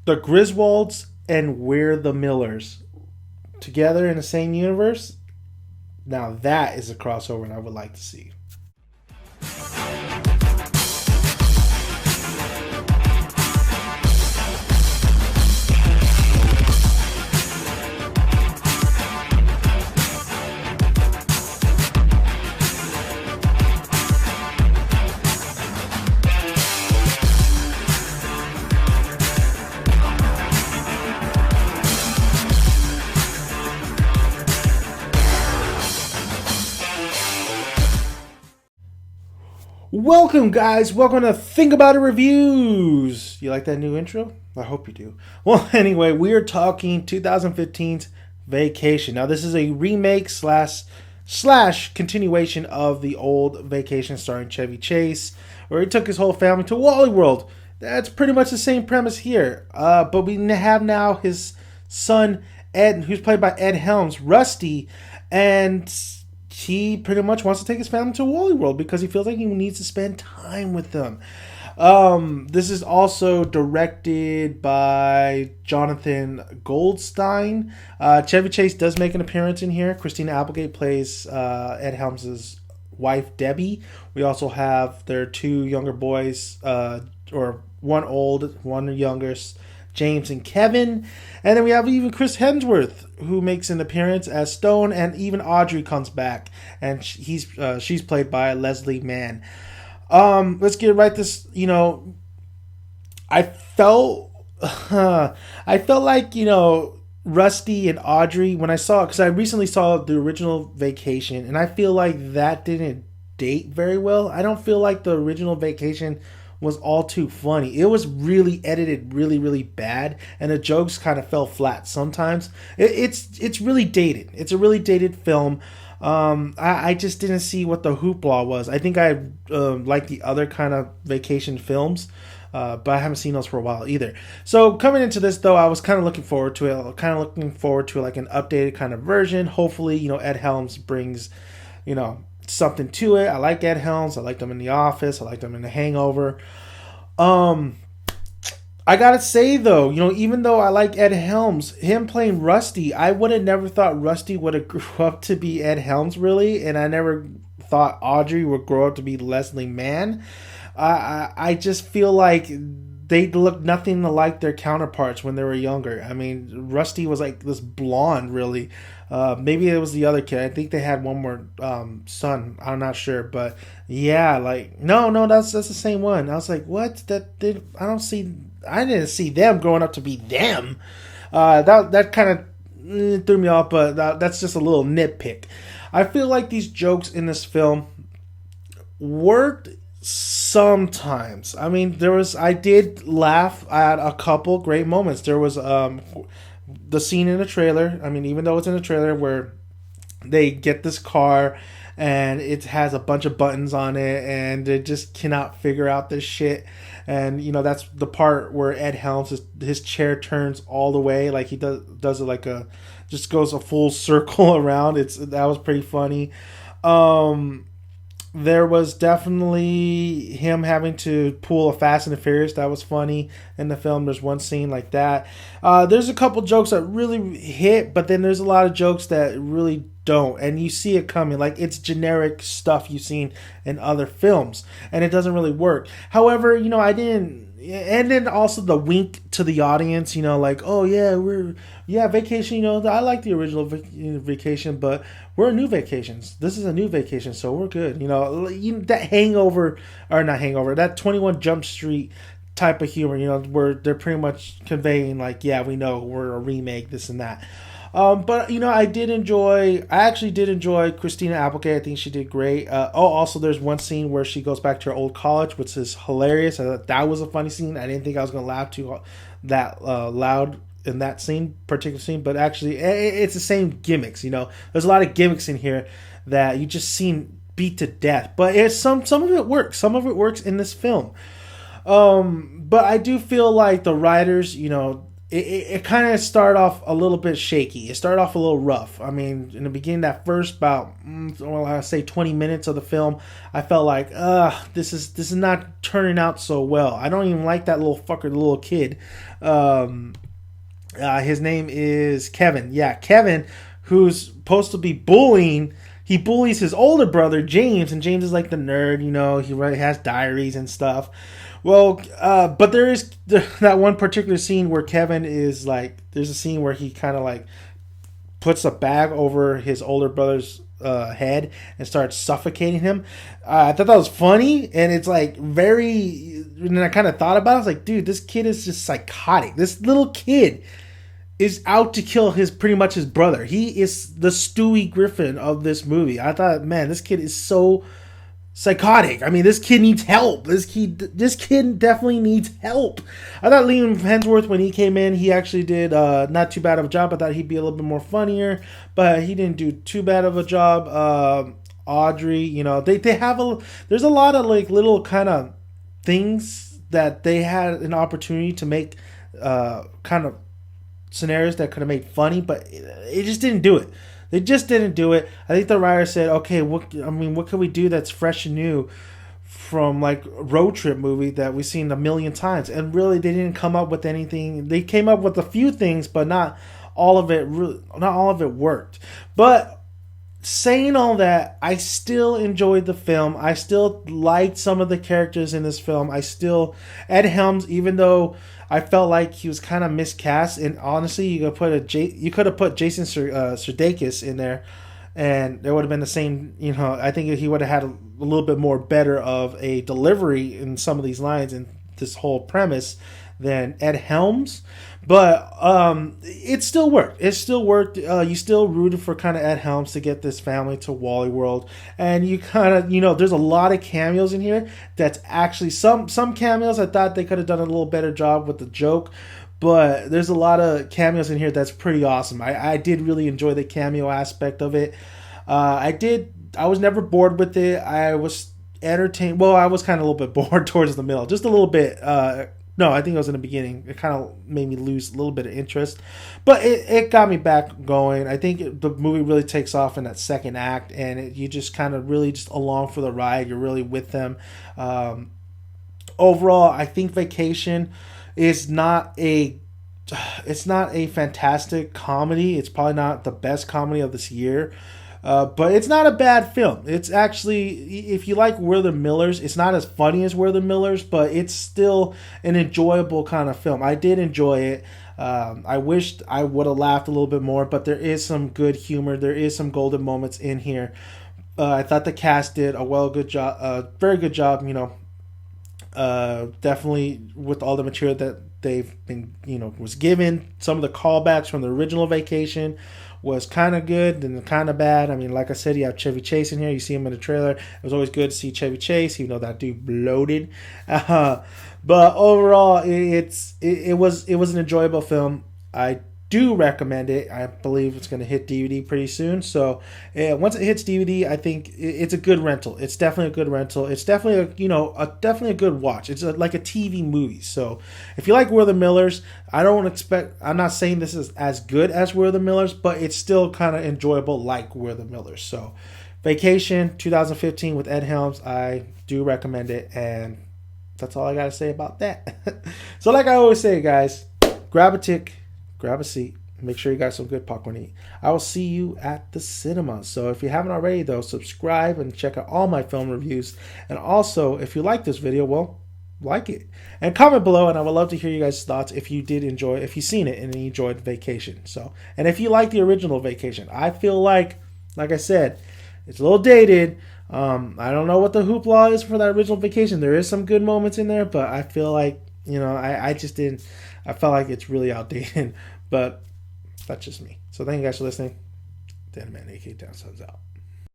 The Griswolds and We're the Millers together in the same universe. Now that is a crossover and I would like to see. Welcome, guys. Welcome to Think About It Reviews. You like that new intro? I hope you do. Well, anyway, we are talking 2015's Vacation. Now, this is a remake slash continuation of the old Vacation starring Chevy Chase, where he took his whole family to Wally World. That's pretty much the same premise here. But we have now his son, Ed, who's played by Ed Helms, Rusty, and he pretty much wants to take his family to Wally World because he feels like he needs to spend time with them. This is also directed by Jonathan Goldstein. Chevy Chase does make an appearance in here. Christina Applegate plays Ed Helms' wife, Debbie. We also have their two younger boys, or one old, one youngest, James and Kevin. And then we have even Chris Hemsworth, who makes an appearance as Stone, and even Audrey comes back, and she's played by Leslie Mann. Let's get right this. I felt I felt like Rusty and Audrey when I saw it, because I recently saw the original Vacation, and I feel like that didn't date very well. I don't feel like the original Vacation was all too funny. It was really edited really, really bad, and the jokes kind of fell flat sometimes. It's really dated. It's a really dated film. I just didn't see what the hoopla was. I think I like the other kind of vacation films, but I haven't seen those for a while either. So coming into this, though, I was kind of looking forward to it. Kind of looking forward to like an updated kind of version. Hopefully, Ed Helms brings, something to it. I like Ed Helms. I liked him in The Office. I liked him in The Hangover. I gotta say though, even though I like Ed Helms, him playing Rusty, I would have never thought Rusty would have grew up to be Ed Helms, really, and I never thought Audrey would grow up to be Leslie Mann. I just feel like they look nothing like their counterparts when they were younger. I mean, Rusty was like this blonde, really. Maybe it was the other kid. I think they had one more son. I'm not sure, but yeah, like no, that's the same one. I was like, what? I didn't see them growing up to be them. That kind of threw me off, but that's just a little nitpick. I feel like these jokes in this film worked sometimes. I mean, I did laugh at a couple great moments. There was the scene in the trailer. I mean, even though it's in the trailer, where they get this car and it has a bunch of buttons on it and they just cannot figure out this shit. And that's the part where Ed Helms, his chair turns all the way, like he does it like just goes a full circle around. That was pretty funny. There was definitely him having to pull a Fast and the Furious. That was funny in the film. There's one scene like that. There's a couple jokes that really hit, but then there's a lot of jokes that really don't. And you see it coming. Like, it's generic stuff you've seen in other films. And it doesn't really work. However, I didn't... And then also the wink to the audience, like, oh yeah, Vacation, I like the original Vacation, but we're a new Vacations. This is a new Vacation, so we're good. That Hangover, or not Hangover, that 21 Jump Street type of humor, where they're pretty much conveying like, yeah, we know we're a remake, this and that. But I actually did enjoy Christina Applegate. I think she did great. Also, there's one scene where she goes back to her old college, which is hilarious. I thought that was a funny scene. I didn't think I was going to laugh too that loud in that particular scene, but actually, it's the same gimmicks. There's a lot of gimmicks in here that you just seen beat to death. But some of it works. Some of it works in this film. But I do feel like the writers, it kind of started off a little bit shaky. It started off a little rough. I mean, in the beginning, that first about, well, I say 20 minutes of the film, I felt like, this is not turning out so well. I don't even like that little fucker, the little kid. His name is Kevin. Yeah, Kevin, who's supposed to be bullying. He bullies his older brother James, and James is like the nerd. He has diaries and stuff. Well, but there is that one particular scene where Kevin is like, there's a scene where he kind of like puts a bag over his older brother's head and starts suffocating him. I thought that was funny, and it's like very. And then I kind of thought about it. I was like, dude, this kid is just psychotic. This little kid is out to kill pretty much his brother. He is the Stewie Griffin of this movie. I thought, man, this kid is so psychotic. I mean, this kid needs help. This kid definitely needs help. I thought Liam Hemsworth, when he came in, he actually did not too bad of a job. I thought he'd be a little bit more funnier, but he didn't do too bad of a job. Audrey, they have there's a lot of like little kind of things that they had an opportunity to make kind of scenarios that could have made funny, but it just didn't do it. They just didn't do it. I think the writer said, okay, what can we do that's fresh and new from like a road trip movie that we've seen a million times? And really, they didn't come up with anything. They came up with a few things, but not all of it. Not all of it worked. But saying all that, I still enjoyed the film. I still liked some of the characters in this film. Ed Helms, even though I felt like he was kind of miscast, and honestly, you could have put Jason Sudeikis in there, and there would have been the same. I think he would have had a little bit more better of a delivery in some of these lines and this whole premise than Ed Helms. But it still worked. It still worked. You still rooted for kind of Ed Helms to get this family to Wally World, and you kind of there's a lot of cameos in here. That's actually some cameos. I thought they could have done a little better job with the joke, but there's a lot of cameos in here that's pretty awesome. I did really enjoy the cameo aspect of it. I was never bored with it. I was entertained. Well, I was kind of a little bit bored towards the middle, just a little bit. No, I think it was in the beginning. It kind of made me lose a little bit of interest. But it got me back going. I think the movie really takes off in that second act, and you just kind of really just along for the ride. You're really with them. Overall, I think Vacation is it's not a fantastic comedy. It's probably not the best comedy of this year. But it's not a bad film. It's actually, if you like We're the Millers, it's not as funny as We're the Millers, but it's still an enjoyable kind of film. I did enjoy it. I wished I would have laughed a little bit more, but there is some good humor. There is some golden moments in here. I thought the cast did a very good job. Definitely with all the material that they've been, was given. Some of the callbacks from the original Vacation was kind of good and kind of bad. I mean, like I said, you have Chevy Chase in here. You see him in the trailer. It was always good to see Chevy Chase, even though that dude bloated. But overall, it was an enjoyable film. I do recommend it. I believe it's going to hit DVD pretty soon. So once it hits DVD, I think it's a good rental. It's definitely a good rental. It's definitely definitely a good watch. It's like a TV movie. So if you like We're the Millers, I'm not saying this is as good as We're the Millers, but it's still kind of enjoyable like We're the Millers. So Vacation 2015 with Ed Helms, I do recommend it, and that's all I got to say about that. So like I always say, guys, grab a tick, grab a seat, make sure you got some good popcorn to eat. I will see you at the cinema. So if you haven't already, though, subscribe and check out all my film reviews. And also, if you like this video, well, like it. And comment below, and I would love to hear you guys' thoughts if you seen it and you enjoyed Vacation. So, and if you like the original Vacation, I feel like I said, it's a little dated. I don't know what the hoopla is for that original Vacation. There is some good moments in there, but I feel like, I just didn't. I felt like it's really outdated, but that's just me. So thank you guys for listening. Dan Man, AK Down, Suns out.